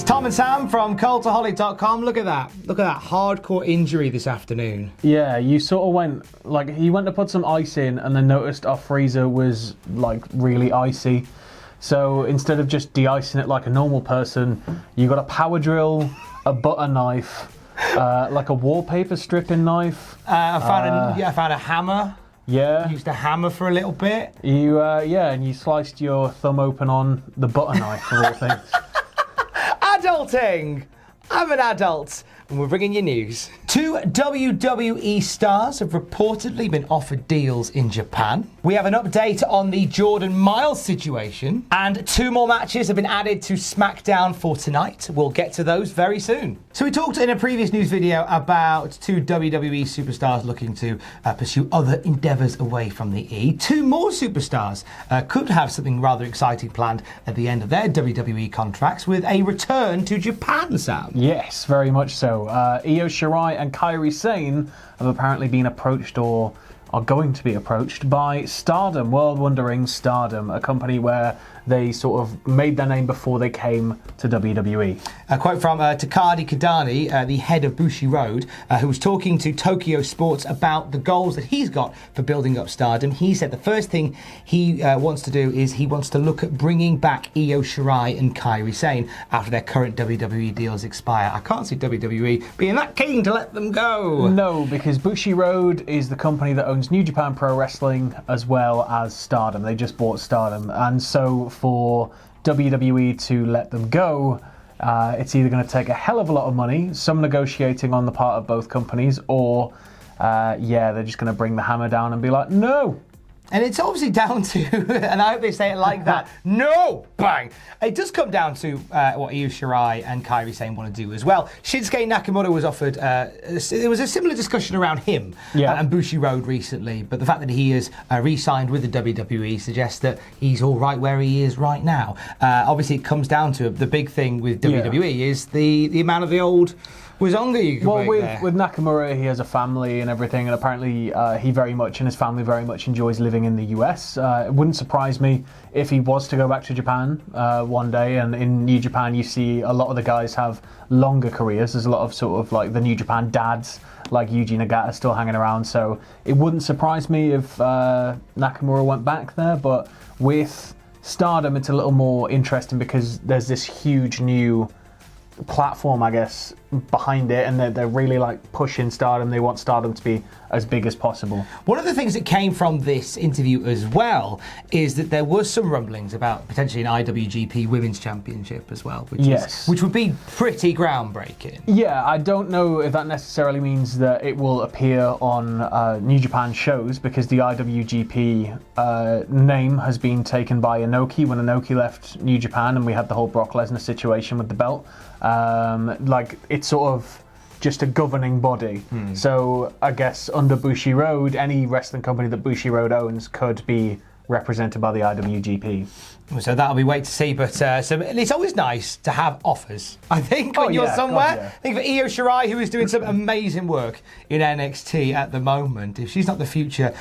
Tom and Sam from Cultaholic.com. Look at that. Look at that hardcore injury this afternoon. Yeah, you sort of went, like, he went to put some ice in and then noticed our freezer was, like, really icy. So instead of just de-icing it like a normal person, you got a power drill, a butter knife, like a wallpaper stripping knife. I found a hammer. Yeah. Used a hammer for a little bit. And you sliced your thumb open on the butter knife, of all things. Adulting! I'm an adult, and we're bringing you news. 2 WWE stars have reportedly been offered deals in Japan. We have an update on the Jordan Myles situation, and 2 more matches have been added to SmackDown for tonight. We'll get to those very soon. So we talked in a previous news video about 2 WWE superstars looking to pursue other endeavours away from the E. 2 more superstars could have something rather exciting planned at the end of their WWE contracts with a return to Japan, Sam. Yes, very much so. Io Shirai and Kairi Sane have apparently been approached or are going to be approached by Stardom, world-wondering Stardom, a company where they sort of made their name before they came to WWE. A quote from Takadi Kadani, the head of Bushiroad, who was talking to Tokyo Sports about the goals that he's got for building up Stardom. He said the first thing he wants to do is he wants to look at bringing back Io Shirai and Kairi Sane after their current WWE deals expire. I can't see WWE being that keen to let them go. No, because Bushiroad is the company that owns New Japan Pro Wrestling as well as Stardom. They just bought Stardom, and so for WWE to let them go, it's either going to take a hell of a lot of money, some negotiating on the part of both companies, or they're just going to bring the hammer down and be like, no. And it's obviously down to, and I hope they say it like that, no, bang. It does come down to what Io Shirai and Kairi Sane want to do as well. Shinsuke Nakamura was offered, there was a similar discussion around him and Bushiroad recently, but the fact that he is re-signed with the WWE suggests that he's all right where he is right now. Obviously, it comes down to the big thing with WWE is the amount of the old Wazonga you can with Nakamura, he has a family and everything, and apparently he very much, and his family very much enjoys living in the US. It wouldn't surprise me if he was to go back to Japan one day, and in New Japan you see a lot of the guys have longer careers. There's a lot of sort of like the New Japan dads, like Yuji Nagata, still hanging around, so it wouldn't surprise me if Nakamura went back there, but with Stardom it's a little more interesting because there's this huge new platform, I guess, behind it, and they're really like pushing Stardom. They want Stardom to be as big as possible. One of the things that came from this interview as well is that there was some rumblings about potentially an IWGP Women's Championship as well, which would be pretty groundbreaking. Yeah, I don't know if that necessarily means that it will appear on New Japan shows, because the IWGP name has been taken by Inoki when Inoki left New Japan, and we had the whole Brock Lesnar situation with the belt. Like, it's sort of just a governing body. So I guess under Bushiroad, any wrestling company that Bushiroad owns could be represented by the IWGP. So that'll be wait to see, but it's always nice to have offers, I think, when you're somewhere. I think for Io Shirai, who is doing some amazing work in NXT at the moment, if she's not the future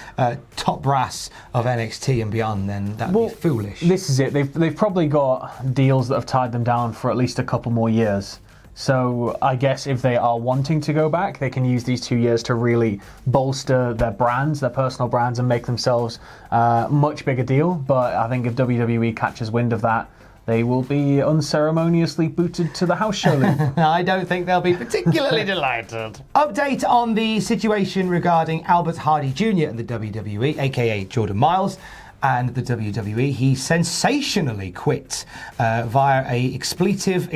top brass of NXT and beyond, then that'd be foolish. This is it. They've probably got deals that have tied them down for at least a couple more years. So I guess if they are wanting to go back, they can use these 2 years to really bolster their brands, their personal brands, and make themselves a much bigger deal. But I think if WWE catches wind of that, they will be unceremoniously booted to the house show league. I don't think they'll be particularly delighted. Update on the situation regarding Albert Hardy Jr. and the WWE, aka Jordan Myles, and the WWE. He sensationally quit via a explosive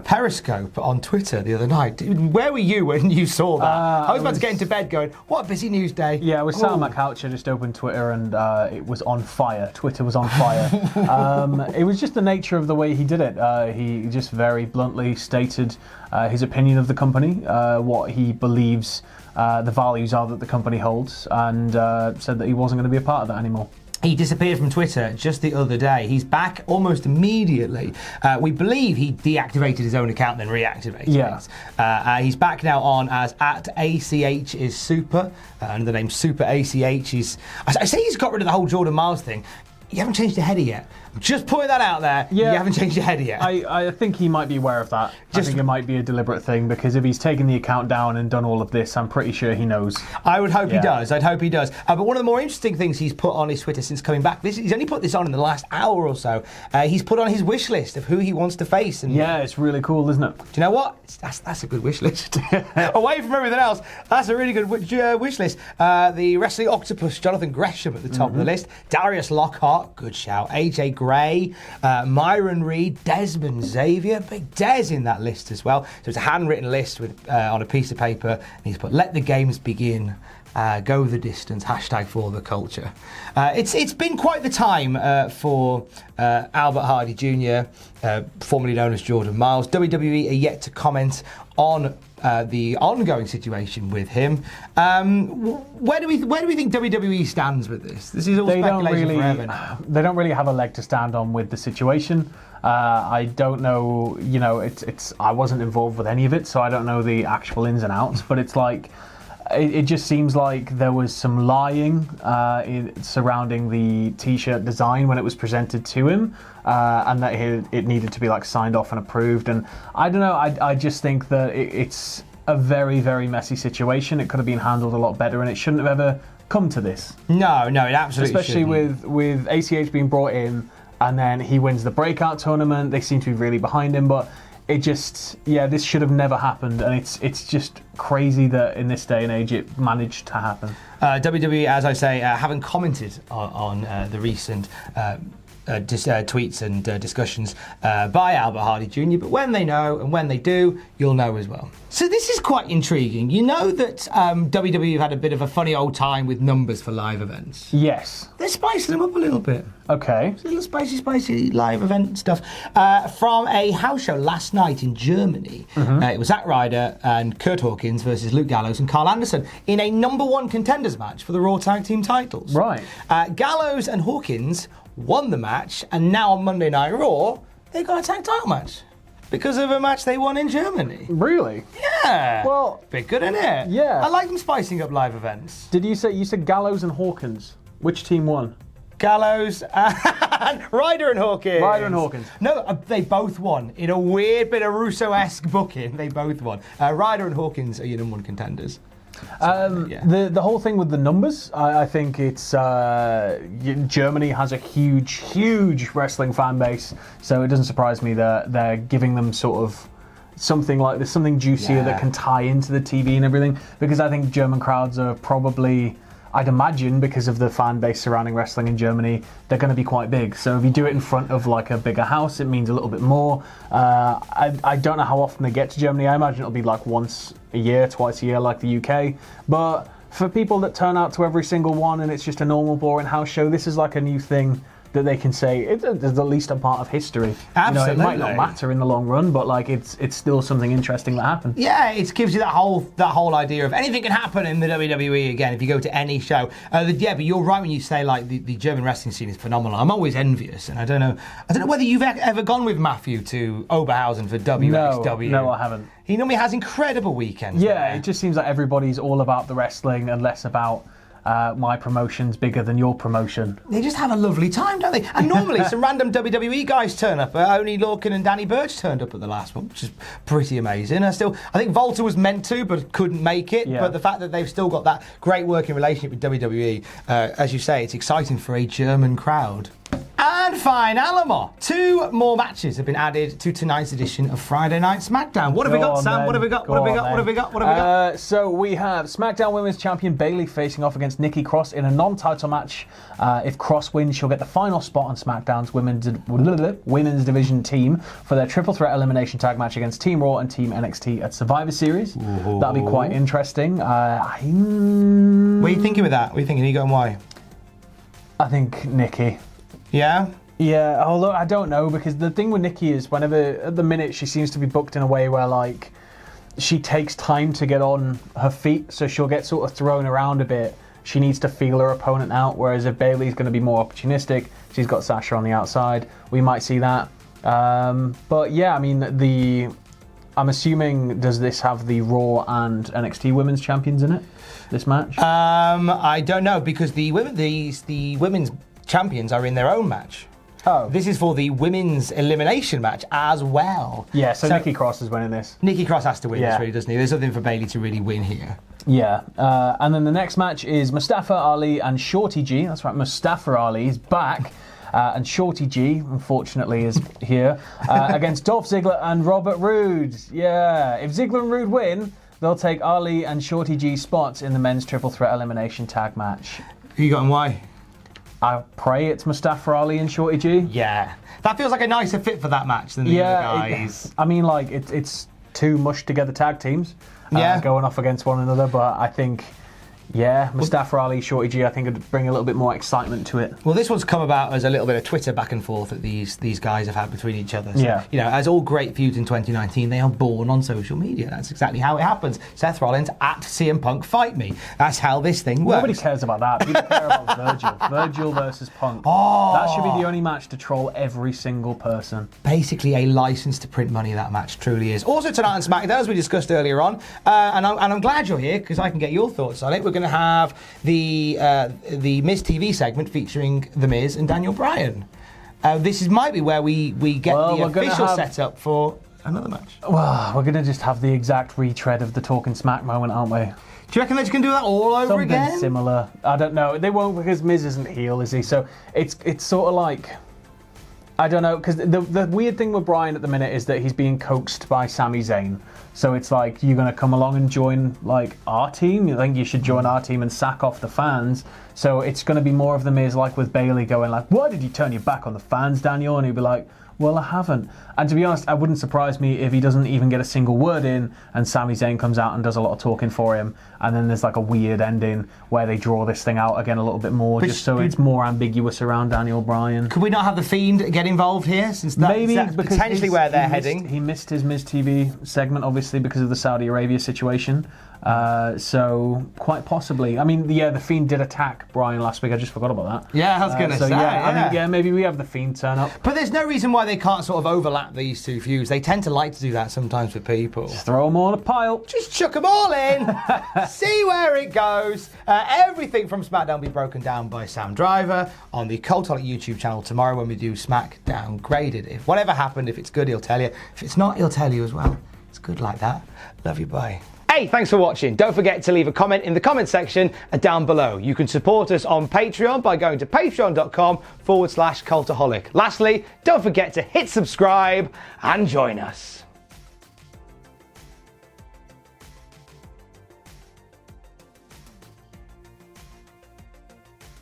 Periscope on Twitter the other night. Where were you when you saw that? I was about to get into bed going, what a busy news day. Yeah, I was sat on my couch, I just opened Twitter, and it was on fire. Twitter was on fire. It was just the nature of the way he did it. He just very bluntly stated his opinion of the company, what he believes the values are that the company holds, and said that he wasn't going to be a part of that anymore. He disappeared from Twitter just the other day. He's back almost immediately. We believe he deactivated his own account and then reactivated it. He's back now on as @ACH is Super, under the name Super ACH. I say he's got rid of the whole Jordan Myles thing. you haven't changed your header yet. Just putting that out there. Yeah. You haven't changed your header yet. I think he might be aware of that. I think it might be a deliberate thing, because if he's taken the account down and done all of this, I'm pretty sure he knows. I would hope he does. I'd hope he does. But one of the more interesting things he's put on his Twitter since coming back, he's only put this on in the last hour or so. He's put on his wish list of who he wants to face. And yeah, it's really cool, isn't it? do you know what? That's a good wish list. Away from everything else, that's a really good wish list. The wrestling octopus, Jonathan Gresham, at the top of the list. Darius Lockhart, good shout. AJ Gray, Myron Reed, Desmond Xavier, big Des in that list as well. So it's a handwritten list with on a piece of paper, and he's put, "Let the games begin. Go the distance, hashtag for the culture." It's been quite the time for Albert Hardy Jr., formerly known as Jordan Myles. WWE are yet to comment on the ongoing situation with him. Where do we think WWE stands with this? This is all speculation forever now. They don't really have a leg to stand on with the situation. I don't know, it's I wasn't involved with any of it, so I don't know the actual ins and outs, but it's like, it just seems like there was some lying surrounding the t-shirt design when it was presented to him, and that it needed to be like signed off and approved. And I don't know, I just think that it's a very, very messy situation. It could have been handled a lot better, and it shouldn't have ever come to this. No, it absolutely especially shouldn't. with ACH being brought in, and then he wins the breakout tournament. They seem to be really behind him, but it just, this should have never happened, and it's just crazy that in this day and age it managed to happen. WWE, as I say, haven't commented on the recent tweets and discussions by Albert Hardy Jr., but when they know and when they do, you'll know as well. So this is quite intriguing. You know that WWE have had a bit of a funny old time with numbers for live events. Yes. They're spicing them up a little bit. Okay. It's a little spicy live event stuff. From a house show last night in Germany, it was Zack Ryder and Kurt Hawkins versus Luke Gallows and Carl Anderson in a #1 contenders match for the Raw Tag Team titles. Right. Gallows and Hawkins won the match, and now on Monday Night Raw, they got a tag title match because of a match they won in Germany. Really? Yeah. Well, bit good, isn't it? Yeah. I like them spicing up live events. Did you said Gallows and Hawkins? Which team won? Gallows and Ryder and Hawkins. Ryder and Hawkins. No, they both won. In a weird bit of Russo-esque booking, they both won. Ryder and Hawkins are your #1 contenders. So, The whole thing with the numbers, I think it's Germany has a huge wrestling fan base, so it doesn't surprise me that they're giving them sort of something like this, something juicier that can tie into the TV and everything, because I think German crowds are probably, I'd imagine, because of the fan base surrounding wrestling in Germany, they're going to be quite big. So if you do it in front of like a bigger house, it means a little bit more. I don't know how often they get to Germany. I imagine it'll be like once a year, twice a year, like the UK. But for people that turn out to every single one and it's just a normal, boring house show, this is like a new thing that they can say it's at least a part of history. Absolutely. It might not matter in the long run, but like it's still something interesting that happened. Yeah, it gives you that whole idea of anything can happen in the WWE again if you go to any show. But you're right when you say like the German wrestling scene is phenomenal. I'm always envious, and I don't know whether you've ever gone with Matthew to Oberhausen for WXW. No, I haven't. He normally has incredible weekends. Yeah, there. It just seems like everybody's all about the wrestling and less about my promotion's bigger than your promotion. They just have a lovely time, don't they? And normally some random WWE guys turn up. Only Lorcan and Danny Burch turned up at the last one, which is pretty amazing. I think Volta was meant to, but couldn't make it. Yeah. But the fact that they've still got that great working relationship with WWE, as you say, it's exciting for a German crowd. And finally, 2 more matches have been added to tonight's edition of Friday Night SmackDown. What have we got, Sam? What have we got? So we have SmackDown Women's Champion Bayley facing off against Nikki Cross in a non-title match. If Cross wins, she'll get the final spot on SmackDown's women's division team for their triple threat elimination tag match against Team Raw and Team NXT at Survivor Series. Ooh. That'll be quite interesting. What are you thinking with that? What are you thinking? Are you going why? I think Nikki. Yeah? Yeah, although I don't know, because the thing with Nikki is whenever, at the minute, she seems to be booked in a way where, like, she takes time to get on her feet, so she'll get sort of thrown around a bit. She needs to feel her opponent out, whereas if Bayley's going to be more opportunistic, she's got Sasha on the outside, we might see that. But yeah, I mean, I'm assuming, does this have the Raw and NXT women's champions in it, this match? I don't know, because the women's champions are in their own match. Oh. This is for the women's elimination match as well. Yeah, so Nikki Cross is winning this. Nikki Cross has to win this, Yeah. really, doesn't he? There's nothing for Bayley to really win here. Yeah, and then the next match is Mustafa Ali and Shorty G. That's right, Mustafa Ali is back. And Shorty G, unfortunately, is here against Dolph Ziggler and Robert Roode. Yeah, if Ziggler and Roode win, they'll take Ali and Shorty G's spots in the men's triple threat elimination tag match. Who you got and why? I pray it's Mustafa Ali and Shorty G. Yeah. That feels like a nicer fit for that match than the other guys. I mean, like, it's two mushed together tag teams going off against one another, but I think... Yeah, Mustafa Ali, Shorty G, I think would bring a little bit more excitement to it. Well, this one's come about as a little bit of Twitter back and forth that these guys have had between each other. So, Yeah. You know, as all great feuds in 2019, they are born on social media. That's exactly how it happens. Seth Rollins at CM Punk fight me. That's how this thing works. Nobody cares about that. People care about Virgil. Virgil versus Punk. Oh. That should be the only match to troll every single person. Basically a license to print money, that match truly is. Also tonight on SmackDown, as we discussed earlier on, and I'm glad you're here because I can get your thoughts on it. We're going to have the Miz TV segment featuring The Miz and Daniel Bryan. Might be where we get the official setup for another match. Well, we're going to just have the exact retread of the Talking Smack moment, aren't we? Do you reckon they're just going to do that all over Something again? similar. I don't know. They won't because Miz isn't heel, is he? So it's sort of like... I don't know, because the weird thing with Bryan at the minute is that he's being coaxed by Sami Zayn. So it's like, you're going to come along and join, like, our team? You think you should join our team and sack off the fans? So it's going to be more of the Miz, like with Bayley, going like, why did you turn your back on the fans, Daniel? And he'll be like, well, I haven't. And to be honest, it wouldn't surprise me if he doesn't even get a single word in and Sami Zayn comes out and does a lot of talking for him. And then there's like a weird ending where they draw this thing out again a little bit more, just so it's more ambiguous around Daniel Bryan. Could we not have The Fiend get involved here? Since that's because potentially where they're heading. He missed his Miz TV segment, obviously, because of the Saudi Arabia situation. So quite possibly. I mean, the Fiend did attack Bryan last week. I just forgot about that. Yeah, I was going to say. I mean, maybe we have the Fiend turn up. But there's no reason why they can't sort of overlap these two feuds. They tend to like to do that sometimes with people. Just throw them all in a pile. Just chuck them all in. See where it goes. Everything from SmackDown will be broken down by Sam Driver on the Cultaholic YouTube channel tomorrow when we do SmackDown Graded. If whatever happened, if it's good, he'll tell you. If it's not, he'll tell you as well. It's good like that. Love you, bye. Hey, thanks for watching. Don't forget to leave a comment in the comment section down below. You can support us on Patreon by going to patreon.com/Cultaholic. Lastly, don't forget to hit subscribe and join us.